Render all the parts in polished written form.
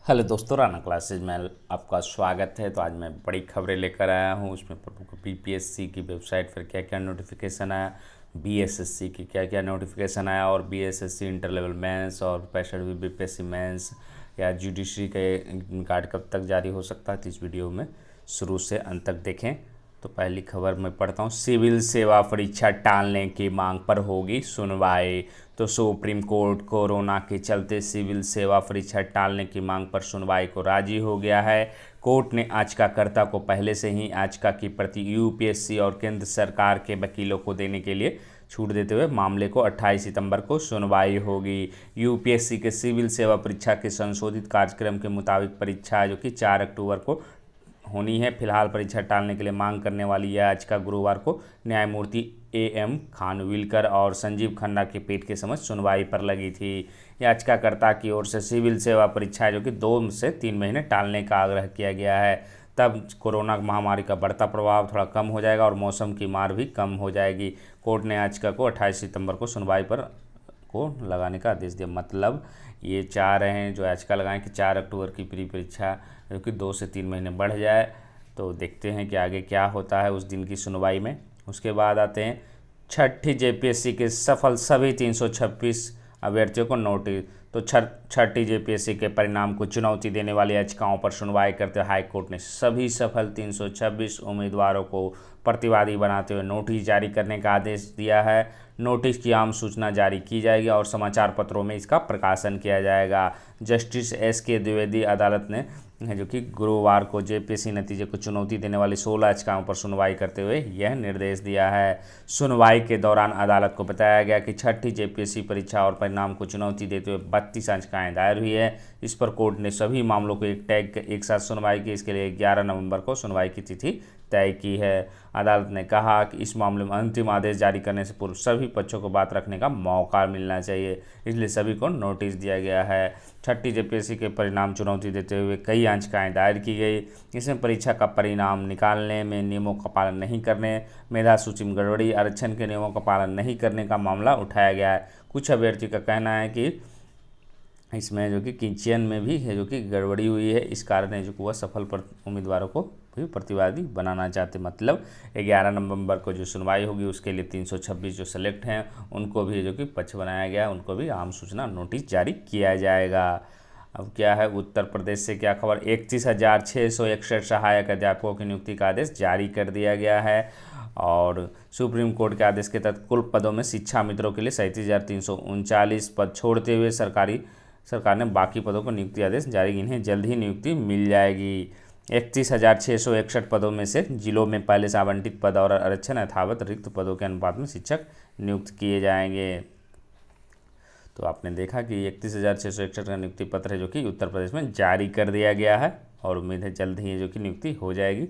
Hello दोस्तों, Rana classes में आपका स्वागत है। तो आज मैं बड़ी खबरें लेकर आया हूँ। उसमें बीपीएससी की वेबसाइट पर क्या क्या नोटिफिकेशन आया, बीएसएससी की क्या क्या नोटिफिकेशन आया, और बीएसएससी इंटर लेवल मेंस और 65वीं बीपीएससी मेंस या जुडिशरी के कार्ड कब तक जारी हो सकता है। तो इस वीडियो में शुरू से अंत तक देखें। तो पहली खबर मैं पढ़ता हूँ। सिविल सेवा परीक्षा टालने की मांग पर होगी सुनवाई। तो सुप्रीम कोर्ट कोरोना के चलते सिविल सेवा परीक्षा टालने की मांग पर सुनवाई को राजी हो गया है। कोर्ट ने याचिकाकर्ता को पहले से ही याचिका की प्रति यूपीएससी और केंद्र सरकार के वकीलों को देने के लिए छूट देते हुए मामले को 28 सितंबर को सुनवाई होगी। यूपीएससी के सिविल सेवा परीक्षा के संशोधित कार्यक्रम के मुताबिक परीक्षा जो कि 4 अक्टूबर को होनी है। फिलहाल परीक्षा टालने के लिए मांग करने वाली यह याचिका गुरुवार को न्यायमूर्ति एएम खानविलकर और संजीव खन्ना की पीठ के समक्ष सुनवाई पर लगी थी। याचिकाकर्ता की ओर से सिविल सेवा परीक्षाएं जो कि 2 से 3 महीने टालने का आग्रह किया गया है। तब कोरोना महामारी का बढ़ता प्रभाव थोड़ा कम हो जाएगा और मौसम की मार भी कम हो जाएगी। कोर्ट ने याचिका को 28 सितंबर को सुनवाई पर को लगाने का आदेश दिया। मतलब ये चाह रहे हैं जो याचिका लगाएं कि 4 अक्टूबर की प्री परीक्षा जो कि 2 से 3 महीने बढ़ जाए। तो देखते हैं कि आगे क्या होता है उस दिन की सुनवाई में। उसके बाद आते हैं छठी जेपीएससी के सफल सभी 326 अभ्यर्थियों को नोटिस। तो छठी जेपीएससी के परिणाम को चुनौती देने वाली याचिकाओं पर सुनवाई करते हुए हाईकोर्ट ने सभी सफल 326 उम्मीदवारों को प्रतिवादी बनाते हुए नोटिस जारी करने का आदेश दिया है। नोटिस की आम सूचना जारी की जाएगी और समाचार पत्रों में इसका प्रकाशन किया जाएगा। जस्टिस एस के द्विवेदी अदालत ने जो कि गुरुवार को जेपीएससी नतीजे को चुनौती देने वाली 16 याचिकाओं पर सुनवाई करते हुए यह निर्देश दिया है। सुनवाई के दौरान अदालत को बताया गया कि छठी जेपीएससी परीक्षा और परिणाम को चुनौती देते हुए 32 याचिकाएं दायर हुई है। इस पर कोर्ट ने सभी मामलों को एक साथ सुनवाई की। इसके लिए 11 नवंबर को सुनवाई की तिथि तय की है। अदालत ने कहा कि इस मामले में अंतिम आदेश जारी करने से पूर्व सभी पक्षों को बात रखने का मौका मिलना चाहिए, इसलिए सभी को नोटिस दिया गया है। छठी जेपीएससी के परिणाम चुनौती देते हुए कई याचिकाएं दायर की गई। इसमें परीक्षा का परिणाम निकालने में नियमों का पालन नहीं करने, मेधा सूची में गड़बड़ी, आरक्षण के नियमों का पालन नहीं करने का मामला उठाया गया है। कुछ अभ्यर्थियों का कहना है कि इसमें जो कि किंचन में भी है जो कि गड़बड़ी हुई है। इस कारण है जो कि वह सफल उम्मीदवारों को भी प्रतिवादी बनाना चाहते। मतलब 11 नवंबर को जो सुनवाई होगी उसके लिए 326 जो सेलेक्ट हैं उनको भी जो कि पक्ष बनाया गया, उनको भी आम सूचना नोटिस जारी किया जाएगा। अब क्या है उत्तर प्रदेश से क्या खबर। 31,661 सहायक अध्यापकों की नियुक्ति का आदेश जारी कर दिया गया है। और सुप्रीम कोर्ट के आदेश के तहत कुल पदों में शिक्षा मित्रों के लिए 37,339 पद छोड़ते हुए सरकार ने बाकी पदों को नियुक्ति आदेश जारी। इन्हें जल्द ही नियुक्ति मिल जाएगी। 31,661 पदों में से जिलों में पहले से आवंटित पद और आरक्षण यथावत रिक्त पदों के अनुपात में शिक्षक नियुक्त किए जाएंगे। तो आपने देखा कि 31,661 का नियुक्ति पत्र है जो कि उत्तर प्रदेश में जारी कर दिया गया है और उम्मीद है जल्द ही जो कि नियुक्ति हो जाएगी।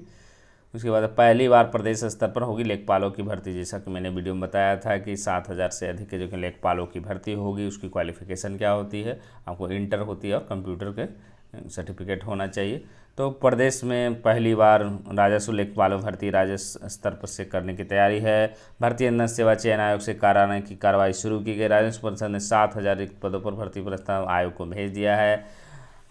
उसके बाद पहली बार प्रदेश स्तर पर होगी लेखपालों की भर्ती। जैसा कि मैंने वीडियो में बताया था कि 7,000 से अधिक के जो कि लेखपालों की भर्ती होगी। उसकी क्वालिफिकेशन क्या होती है, आपको इंटर होती है और कंप्यूटर के सर्टिफिकेट होना चाहिए। तो प्रदेश में पहली बार राजस्व लेखपालों भर्ती राज्य स्तर पर से करने की तैयारी है। भारतीय अन्न सेवा चयन आयोग से कराने की कार्रवाई शुरू की गई। राजस्व परिषद ने 7,000 रिक्त पदों पर भर्ती प्रस्ताव आयोग को भेज दिया है।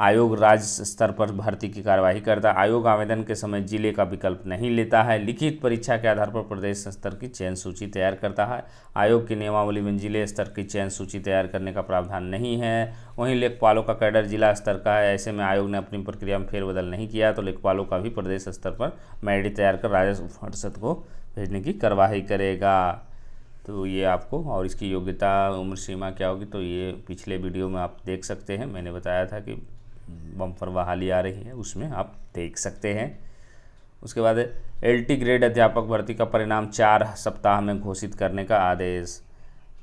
आयोग राज्य स्तर पर भर्ती की कार्यवाही करता है। आयोग आवेदन के समय जिले का विकल्प नहीं लेता है। लिखित परीक्षा के आधार पर प्रदेश स्तर की चयन सूची तैयार करता है। आयोग की नियमावली में जिले स्तर की चयन सूची तैयार करने का प्रावधान नहीं है। वहीं लेखपालों का कैडर जिला स्तर का है। ऐसे में आयोग ने अपनी प्रक्रिया में फेरबदल नहीं किया तो लेखपालों का भी प्रदेश स्तर पर मेरिट तैयार कर राजस्व परिषद को भेजने की कार्यवाही करेगा। तो ये आपको और इसकी योग्यता उम्र सीमा क्या होगी तो ये पिछले वीडियो में आप देख सकते हैं। मैंने बताया था कि बम्पर बहाली आ रही है, उसमें आप देख सकते हैं। उसके बाद एलटी ग्रेड अध्यापक भर्ती का परिणाम 4 सप्ताह में घोषित करने का आदेश।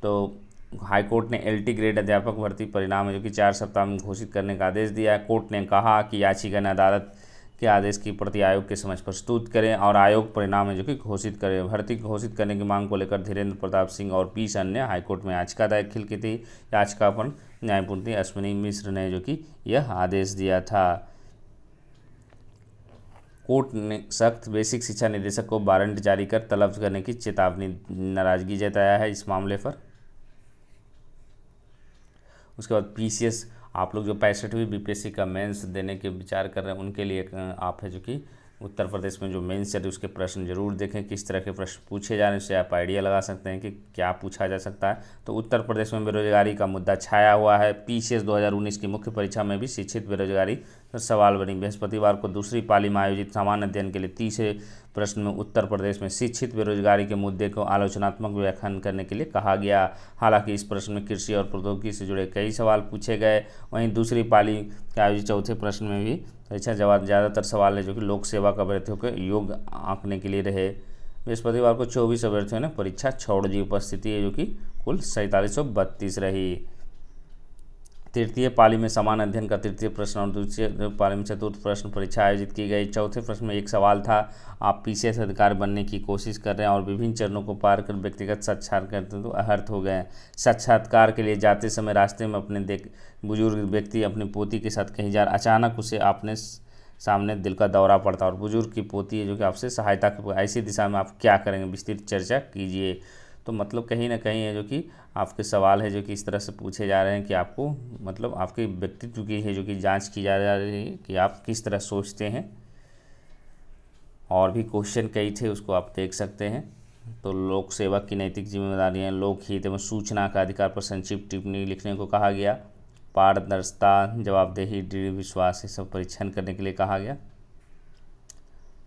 तो हाईकोर्ट ने एलटी ग्रेड अध्यापक भर्ती परिणाम जो कि 4 सप्ताह में घोषित करने का आदेश दिया है। कोर्ट ने कहा कि याचिका ने अदालत के आदेश की प्रति आयोग के समक्ष प्रस्तुत करें और आयोग परिणाम जो कि घोषित करें। भर्ती घोषित करने की मांग को लेकर धीरेन्द्र प्रताप सिंह और 20 अन्य हाईकोर्ट में याचिका दाखिल की थी। याचिका पर न्यायमूर्ति अश्विनी मिश्र ने जो कि यह आदेश दिया था। कोर्ट ने सख्त बेसिक शिक्षा निदेशक को वारंट जारी कर तलब करने की चेतावनी नाराजगी जताया है इस मामले पर। उसके बाद पीसीएस आप लोग जो 65वीं बीपीएससी का मेंस देने के विचार कर रहे हैं उनके लिए आप है जो कि उत्तर प्रदेश में जो मेंस चल रही है उसके प्रश्न जरूर देखें, किस तरह के प्रश्न पूछे जा रहे हैं, उससे आप आइडिया लगा सकते हैं कि क्या पूछा जा सकता है। तो उत्तर प्रदेश में बेरोजगारी का मुद्दा छाया हुआ है। पीसीएस 2019 की मुख्य परीक्षा में भी शिक्षित बेरोजगारी पर सवाल बनी। बृहस्पतिवार को दूसरी पाली में आयोजित सामान्य अध्ययन के लिए 30 प्रश्न में उत्तर प्रदेश में शिक्षित बेरोजगारी के मुद्दे को आलोचनात्मक व्याख्यान करने के लिए कहा गया। हालांकि इस प्रश्न में कृषि और प्रौद्योगिकी से जुड़े कई सवाल पूछे गए। वहीं दूसरी पाली के आयोजित चौथे प्रश्न में भी परीक्षा जवाब ज़्यादातर सवाल है जो कि लोक सेवा के अभ्यर्थियों के योग आंकने के लिए रहे। बृहस्पतिवार को 24 अभ्यर्थियों ने परीक्षा छोड़ दी। उपस्थिति है जो कि कुल 4732 रही। तृतीय पाली में समान अध्ययन का तृतीय प्रश्न और दूसरी पाली में चतुर्थ प्रश्न परीक्षा आयोजित की गई। चौथे प्रश्न में एक सवाल था, आप पीसीएस अधिकारी बनने की कोशिश कर रहे हैं और विभिन्न चरणों को पार कर व्यक्तिगत साक्षात्कार करते तो अहर्थ हो गए। साक्षात्कार के लिए जाते समय रास्ते में अपने बुजुर्ग व्यक्ति अपनी पोती के साथ कहीं जा रहा, अचानक उसे आपने सामने दिल का दौरा पड़ता और बुजुर्ग की पोती है जो कि आपसे सहायता की, ऐसी दिशा में आप क्या करेंगे, विस्तृत चर्चा कीजिए। तो मतलब कहीं ना कहीं है जो कि आपके सवाल है जो कि इस तरह से पूछे जा रहे हैं कि आपको मतलब आपके व्यक्तित्व की है जो कि जांच की जा रही है कि आप किस तरह सोचते हैं। और भी क्वेश्चन कई थे उसको आप देख सकते हैं। तो लोक सेवा की नैतिक जिम्मेदारियां, लोकहित एवं सूचना का अधिकार पर संक्षिप्त टिप्पणी लिखने को कहा गया। पारदर्शिता, जवाबदेही, दृढ़ विश्वास, ये सब परीक्षण करने के लिए कहा गया।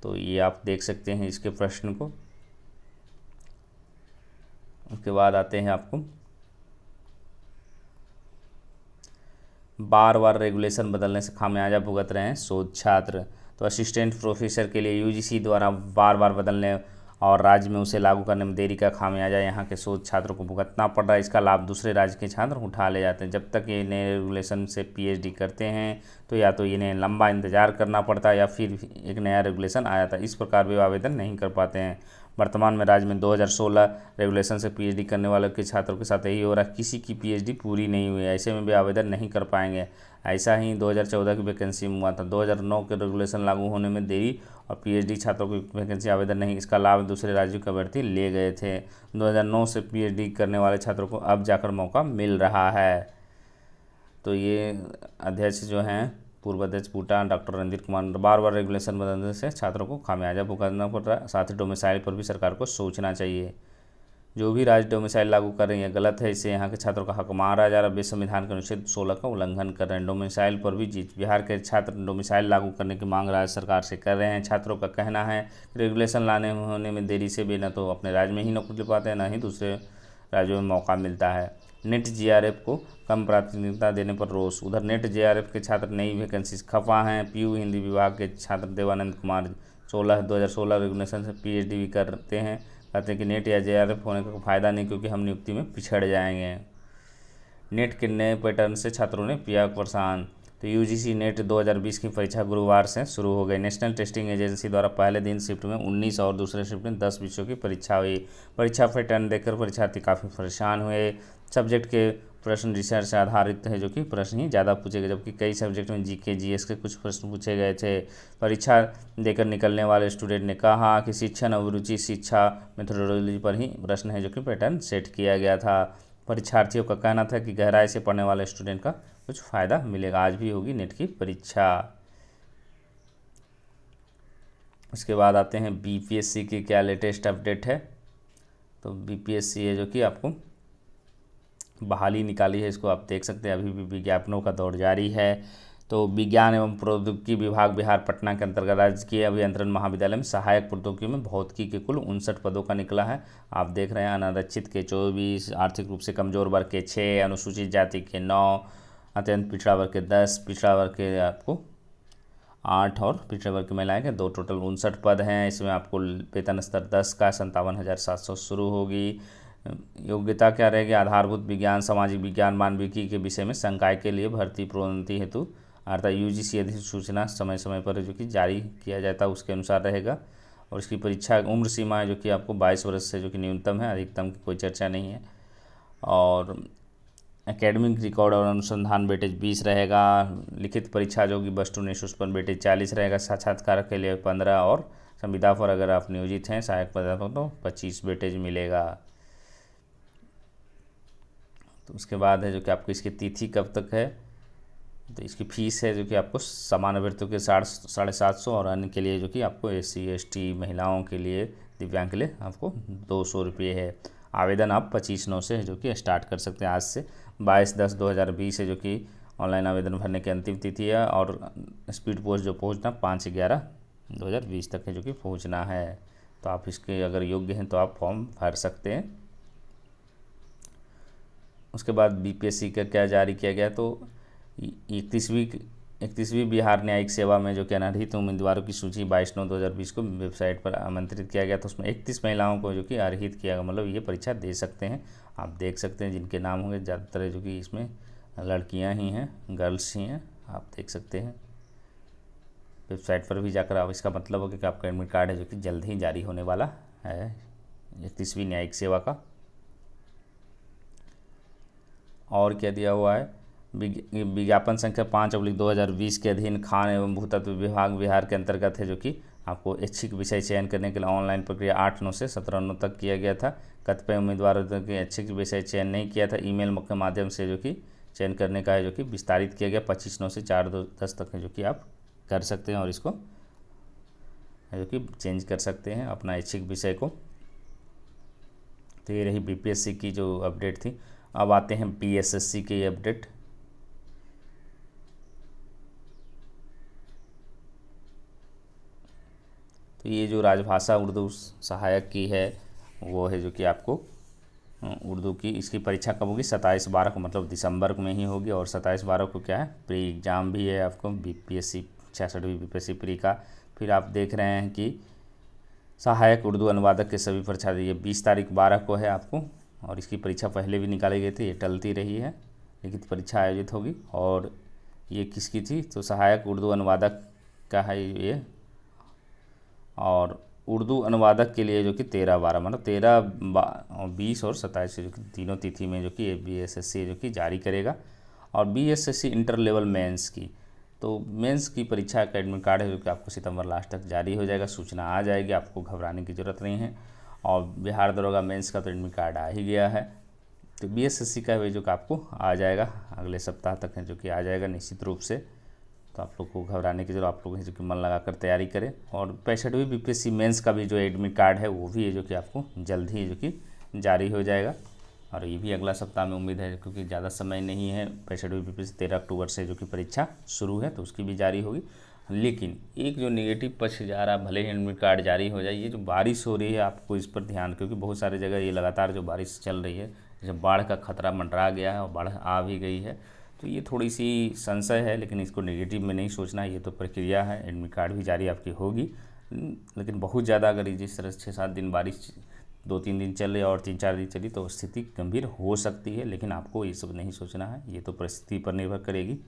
तो ये आप देख सकते हैं इसके प्रश्न को। उसके बाद आते हैं आपको बार बार रेगुलेशन बदलने से खामियाजा भुगत रहे हैं शोध छात्र। तो असिस्टेंट प्रोफेसर के लिए यूजीसी द्वारा बार बार बदलने और राज्य में उसे लागू करने में देरी का खामियाजा यहाँ के शोध छात्रों को भुगतना पड़ रहा है। इसका लाभ दूसरे राज्य के छात्र उठा ले जाते हैं। जब तक ये नए रेगुलेशन से पीएचडी करते हैं तो या तो इन्हें लंबा इंतजार करना पड़ता है या फिर एक नया रेगुलेशन आया था, इस प्रकार वे आवेदन नहीं कर पाते हैं। वर्तमान में राज्य में 2016 रेगुलेशन से पीएचडी करने वालों के छात्रों के साथ यही हो रहा है, किसी की पीएचडी पूरी नहीं हुई है, ऐसे में वे आवेदन नहीं कर पाएंगे। ऐसा ही 2014 की वैकेंसी में हुआ था। 2009 के रेगुलेशन लागू होने में देरी और पीएचडी छात्रों की वैकेंसी आवेदन नहीं, इसका लाभ दूसरे राज्यों के अभ्यर्थी ले गए थे। 2009 से पीएचडी करने वाले छात्रों को अब जाकर मौका मिल रहा है। तो ये अध्यक्ष जो हैं पूर्व अध्यक्ष बूटा डॉक्टर रणधीर कुमार, बार बार रेगुलेशन बदलने से छात्रों को खामियाजा भुगतना पड़ रहा है। साथ ही डोमिसाइल पर भी सरकार को सोचना चाहिए। जो भी राज्य डोमिसाइल लागू कर रही है गलत है, इससे यहाँ के छात्रों का हक मारा जा रहा है। वे संविधान के अनुच्छेद 16 का उल्लंघन कर रहे हैं। डोमिसाइल पर भी बिहार के छात्र डोमिसाइल लागू करने की मांग राज्य सरकार से कर रहे हैं। छात्रों का कहना है रेगुलेशन लाने होने में देरी से वे न तो अपने राज्य में ही नौकरी ले पाते हैं, न ही दूसरे राज्यों में मौका मिलता है। नेट जेआरएफ को कम प्राथमिकता देने पर रोष। उधर नेट जेआरएफ के छात्र नई वैकेंसी खफा हैं। पीयू हिंदी विभाग के छात्र देवानंद कुमार 2016 रेगुलेशन से पीएचडी भी करते हैं, कहते हैं कि नेट या जेआरएफ होने का फ़ायदा नहीं क्योंकि हम नियुक्ति में पिछड़ जाएंगे। नेट के नए पैटर्न से छात्रों ने किया परेशान। तो यूजीसी नेट 2020 की परीक्षा गुरुवार से शुरू हो गई। नेशनल टेस्टिंग एजेंसी द्वारा पहले दिन शिफ्ट में 19 और दूसरे शिफ्ट में 10 विषयों की परीक्षा हुई। परीक्षा पैटर्न देखकर परीक्षार्थी काफ़ी परेशान हुए। सब्जेक्ट के प्रश्न रिसर्च से आधारित है जो कि प्रश्न ही ज़्यादा पूछे गए, जबकि कई सब्जेक्ट में जीके जीएस के कुछ प्रश्न पूछे गए थे। परीक्षा देकर निकलने वाले स्टूडेंट ने कहा कि शिक्षण अभिरुचि शिक्षा मेथोडोलॉजी पर ही प्रश्न है जो कि पैटर्न सेट किया गया था। परीक्षार्थियों का कहना था कि गहराई से पढ़ने वाले स्टूडेंट का कुछ फ़ायदा मिलेगा। आज भी होगी नेट की परीक्षा। उसके बाद आते हैं बीपीएससी की क्या लेटेस्ट अपडेट है। तो बीपीएससी है जो कि आपको बहाली निकाली है, इसको आप देख सकते हैं। अभी भी विज्ञापनों का दौर जारी है। तो विज्ञान एवं प्रौद्योगिकी विभाग बिहार पटना के अंतर्गत राजकीय अभियंत्रण महाविद्यालय में सहायक प्रौद्योगिकी में भौतिकी के कुल 59 पदों का निकला है। आप देख रहे हैं अनारक्षित के 24, आर्थिक रूप से कमजोर वर्ग के 6, अनुसूचित जाति के 9, अत्यंत पिछड़ा वर्ग के 10, पिछड़ा वर्ग के आपको 8 और पिछड़े वर्ग की महिलाएं के 2, टोटल 59 पद हैं। इसमें आपको वेतन स्तर 10 का 57,700 शुरू होगी। योग्यता क्या रहेगी, आधारभूत विज्ञान, सामाजिक विज्ञान, मानविकी के विषय में संकाय के लिए भर्ती प्रोन्नति हेतु अर्थात यूजीसी अधिसूचना समय समय पर जो कि जारी किया जाता है उसके अनुसार रहेगा। और इसकी परीक्षा उम्र सीमा है जो कि आपको 22 वर्ष से जो कि न्यूनतम है, अधिकतम की कोई चर्चा नहीं है। और एकेडमिक रिकॉर्ड और अनुसंधान वेटेज 20 रहेगा। लिखित परीक्षा जो कि बस टू नेक्स्ट उस पर वेटेज 40 रहेगा। साक्षात्कार के लिए 15 और संविदा पर अगर आप नियोजित हैं सहायक प्राध्यापक तो 25 वेटेज मिलेगा। तो उसके बाद है जो कि आपको इसकी तिथि कब तक है, तो इसकी फ़ीस है जो कि आपको सामान्य अभ्यर्थियों के 750 और अन्य के लिए जो कि आपको SC ST महिलाओं के लिए, दिव्यांग के लिए आपको 200 रुपये है। आवेदन आप 25/9 से जो कि स्टार्ट कर सकते हैं, आज से 22/10/2020 है जो कि ऑनलाइन आवेदन भरने की अंतिम तिथि है। और स्पीड पोस्ट जो पहुंचना 5/11/2020 तक है जो कि पहुंचना है। तो आप इसके अगर योग्य हैं तो आप फॉर्म भर सकते हैं। उसके बाद BPSC का क्या जारी किया गया, तो 31वीं बिहार न्यायिक सेवा में जो कि अनारक्षित उम्मीदवारों की सूची 22/9/2020 को वेबसाइट पर आमंत्रित किया गया। तो उसमें 31 महिलाओं को जो कि अरहित किया गया, मतलब ये परीक्षा दे सकते हैं। आप देख सकते हैं जिनके नाम होंगे, ज़्यादातर जो कि इसमें लड़कियां ही हैं, गर्ल्स ही हैं, आप देख सकते हैं। वेबसाइट पर भी जाकर आप, इसका मतलब हो कि आपका एडमिट कार्ड है जो कि जल्द ही जारी होने वाला है 31वीं न्यायिक सेवा का। और क्या दिया हुआ है, विज्ञापन संख्या 5/2020 के अधीन खान एवं भूतत्व विभाग बिहार के अंतर्गत है जो कि आपको ऐच्छिक विषय चयन करने के लिए ऑनलाइन प्रक्रिया 8/9 से 17/9 तक किया गया था। कतिपय उम्मीदवारों के ऐच्छिक विषय चयन नहीं किया था, ईमेल के माध्यम से जो कि चयन करने का है जो कि विस्तारित किया गया 25/9 से 4/10 तक है जो कि आप कर सकते हैं और इसको जो कि चेंज कर सकते हैं अपना ऐच्छिक विषय को। तो ये रही BPSC की जो अपडेट थी। अब आते हैं PSSC की अपडेट। तो ये जो राजभाषा उर्दू सहायक की है वो है जो कि आपको उर्दू की, इसकी परीक्षा कब होगी, 27/12 को, मतलब दिसंबर में ही होगी। और 27/12 को क्या है, प्री एग्ज़ाम भी है आपको BPSC 66वीं BPSC प्री का। फिर आप देख रहे हैं कि सहायक उर्दू अनुवादक के सभी परीक्षा, ये 20 तारीख 12 को है आपको। और इसकी परीक्षा पहले भी निकाली गई थी, ये टलती रही है, लेकिन परीक्षा आयोजित होगी। और ये किसकी थी, तो सहायक उर्दू अनुवादक का है ये। और उर्दू अनुवादक के लिए जो कि 13/12, मतलब 13, 20 और 27 जो कि तीनों तिथि में जो कि BSSC जो कि जारी करेगा। और BSSC इंटर लेवल मेंस की, तो मेंस की परीक्षा का एडमिट कार्ड है जो कि आपको सितंबर लास्ट तक जारी हो जाएगा, सूचना आ जाएगी, आपको घबराने की ज़रूरत नहीं है। और बिहार दरोगा मेंस का तो एडमिट कार्ड आ ही गया है। तो BSSC का भी जो कि आपको आ जाएगा अगले सप्ताह तक है जो कि आ जाएगा निश्चित रूप से। तो आप लोग को घबराने की जरूरत, आप लोग जो कि मन लगाकर तैयारी करें। और 65वीं BPSC मेंस का भी जो एडमिट कार्ड है वो भी है जो कि आपको जल्द ही जो कि जारी हो जाएगा। और ये भी अगला सप्ताह में उम्मीद है, क्योंकि ज़्यादा समय नहीं है। 65वीं BPSC 13 अक्टूबर से जो कि परीक्षा शुरू है, तो उसकी भी जारी होगी। लेकिन एक जो नेगेटिव पक्ष जा रहा है, भले ही एडमिट कार्ड जारी हो जाए, ये जो बारिश हो रही है आपको इस पर ध्यान, क्योंकि बहुत सारी जगह ये लगातार जो बारिश चल रही है, जैसे बाढ़ का खतरा मंडरा गया है और बाढ़ आ भी गई है। तो ये थोड़ी सी संशय है, लेकिन इसको नेगेटिव में नहीं सोचना, ये तो प्रक्रिया है, एडमिट कार्ड भी जारी आपकी होगी। लेकिन बहुत ज़्यादा अगर जिस तरह 6-7 दिन बारिश 2-3 दिन चले और 3-4 दिन चली तो स्थिति गंभीर हो सकती है। लेकिन आपको ये सब नहीं सोचना है, ये तो परिस्थिति पर निर्भर करेगी।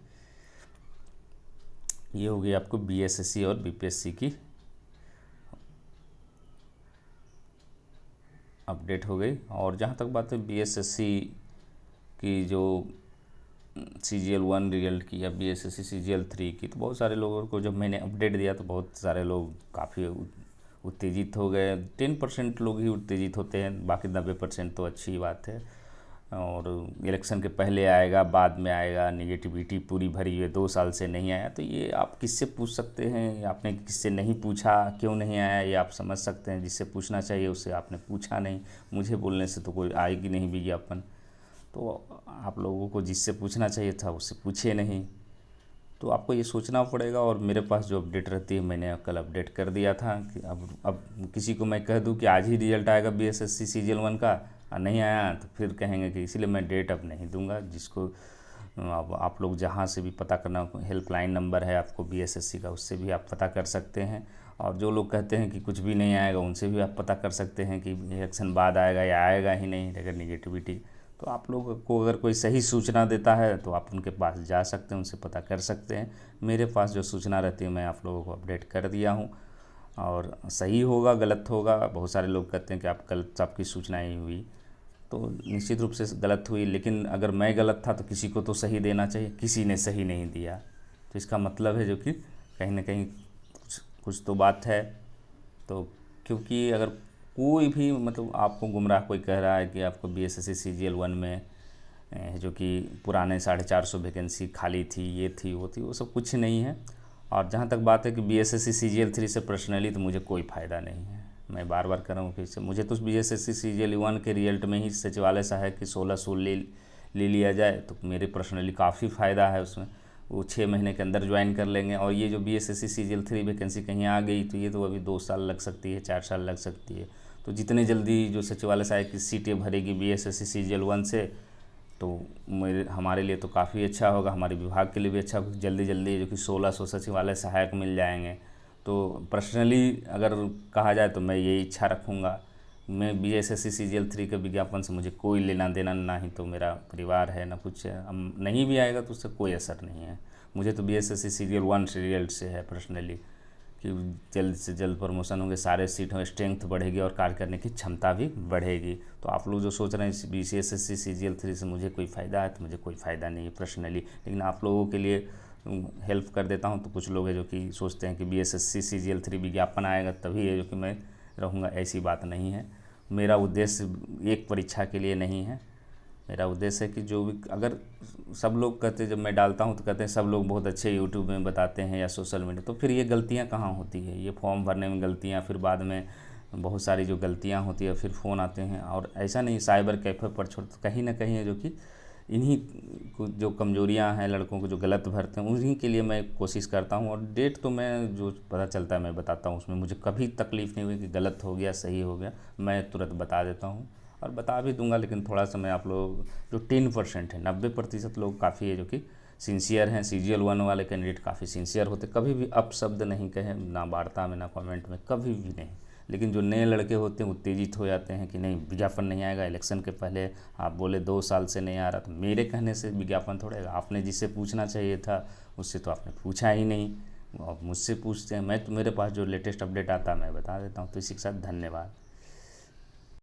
ये होगी आपको BSSC और BPSC की अपडेट हो गई। और जहाँ तक बात है BSSC की जो CGL 1 रिजल्ट की या BSSC CGL 3 की, तो बहुत सारे लोगों को जब मैंने अपडेट दिया तो बहुत सारे लोग काफ़ी उत्तेजित हो गए। 10% लोग ही उत्तेजित होते हैं, बाकी 90% तो अच्छी बात है। और इलेक्शन के पहले आएगा, बाद में आएगा, नेगेटिविटी पूरी भरी हुई है, 2 साल से नहीं आया। तो ये आप किससे पूछ सकते हैं, आपने किससे नहीं पूछा, क्यों नहीं आया, ये आप समझ सकते हैं। जिससे पूछना चाहिए उससे आपने पूछा नहीं, मुझे बोलने से तो कोई आएगी नहीं विज्ञापन। तो आप लोगों को जिससे पूछना चाहिए था उससे पूछे नहीं, तो आपको ये सोचना पड़ेगा। और मेरे पास जो अपडेट रहती है, मैंने कल अपडेट कर दिया था कि अब किसी को मैं कह दूं कि आज ही रिजल्ट आएगा BSSC CGL 1 का और नहीं आया तो फिर कहेंगे कि इसीलिए मैं डेट अब नहीं दूंगा। जिसको अब आप लोग जहाँ से भी पता करना, हेल्पलाइन नंबर है आपको BSSC का, उससे भी आप पता कर सकते हैं। और जो लोग कहते हैं कि कुछ भी नहीं आएगा, उनसे भी आप पता कर सकते हैं कि इलेक्शन बाद आएगा या आएगा ही नहीं, अगर निगेटिविटी। तो आप लोगों को अगर कोई सही सूचना देता है तो आप उनके पास जा सकते हैं, उनसे पता कर सकते हैं। मेरे पास जो सूचना रहती है मैं आप लोगों को अपडेट कर दिया हूँ। और सही होगा गलत होगा, बहुत सारे लोग कहते हैं कि आप गलत, आपकी सूचना ही हुई, तो निश्चित रूप से गलत हुई। लेकिन अगर मैं गलत था तो किसी को तो सही देना चाहिए, किसी ने सही नहीं दिया, तो इसका मतलब है जो कि कहीं ना कहीं कुछ तो बात है। तो क्योंकि अगर कोई भी, मतलब आपको गुमराह कोई कह रहा है कि आपको BSSC CGL 1 में जो कि पुराने 450 वैकेंसी खाली थी, ये थी वो थी, वो सब कुछ नहीं है। और जहाँ तक बात है कि BSSC CGL 3 से पर्सनली तो मुझे कोई फ़ायदा नहीं है। मैं बार बार कर रहा हूँ फिर से, मुझे तो BSSC CGL 1 के रिजल्ट में ही सचिवालय सहायक की 1600 ले लिया जाए तो मेरे पर्सनली काफ़ी फ़ायदा है उसमें। वो 6 महीने के अंदर ज्वाइन कर लेंगे। और ये जो BSSC CGL 3 वैकेंसी कहीं आ गई तो ये तो अभी 2 साल लग सकती है, 4 साल लग सकती है। तो जितने जल्दी जो सचिवालय सहायक की सीटें भरेगी BSSC CGL 1 से, तो हमारे लिए तो काफ़ी अच्छा होगा, हमारे विभाग के लिए भी अच्छा होगा। जल्दी जल्दी जो कि 1600 सचिवालय सहायक मिल जाएंगे। तो पर्सनली अगर कहा जाए तो मैं ये इच्छा रखूँगा। मैं BSSC CGL 3 के विज्ञापन से मुझे कोई लेना देना, ना ही तो मेरा परिवार है ना कुछ है। नहीं भी आएगा तो उससे कोई असर नहीं है। मुझे तो BSSC CGL 1 रिजल्ट से है पर्सनली कि जल्द से जल्द प्रमोशन होंगे, सारे सीट में स्ट्रेंथ बढ़ेगी और कार्य करने की क्षमता भी बढ़ेगी। तो आप लोग जो सोच रहे हैं BSSC CGL 3 से मुझे कोई फ़ायदा है, तो मुझे कोई फ़ायदा नहीं है पर्सनली। लेकिन आप लोगों के लिए हेल्प कर देता हूं। तो कुछ लोग हैं जो कि सोचते हैं कि BSSC CGL 3 विज्ञापन आएगा तभी है जो कि मैं रहूँगा, ऐसी बात नहीं है। मेरा उद्देश्य एक परीक्षा के लिए नहीं है। मेरा उद्देश्य है कि जो भी, अगर सब लोग कहते, जब मैं डालता हूँ तो कहते हैं सब लोग बहुत अच्छे यूट्यूब में बताते हैं या सोशल मीडिया, तो फिर ये गलतियाँ कहाँ होती है? ये फॉर्म भरने में गलतियाँ, फिर बाद में बहुत सारी जो गलतियाँ होती है, फिर फ़ोन आते हैं। और ऐसा नहीं, साइबर कैफ़े पर छोड़ तो कहीं ना कहीं है जो कि इन्हीं जो कमजोरियां हैं लड़कों को जो गलत भरते हैं, उन्हीं के लिए मैं कोशिश करता हूं। और डेट तो मैं जो पता चलता है मैं बताता हूं, उसमें मुझे कभी तकलीफ़ नहीं हुई कि गलत हो गया सही हो गया, मैं तुरंत बता देता हूं और बता भी दूंगा। लेकिन थोड़ा सा मैं आप लोग जो 10% है, 90% लोग काफ़ी है जो कि सिंसियर हैं। CGL 1 वाले कैंडिडेट काफ़ी सिंसियर होते, कभी भी अपशब्द नहीं कहे, ना वार्ता में ना कमेंट में, कभी भी नहीं। लेकिन जो नए लड़के होते हैं उत्तेजित हो जाते हैं कि नहीं विज्ञापन नहीं आएगा, इलेक्शन के पहले आप बोले 2 साल से नहीं आ रहा। तो मेरे कहने से विज्ञापन थोड़ा आएगा? आपने जिससे पूछना चाहिए था उससे तो आपने पूछा ही नहीं। आप मुझसे पूछते हैं, मैं तो मेरे पास जो लेटेस्ट अपडेट आता है मैं बता देता हूँ। तो इसी के साथ धन्यवाद।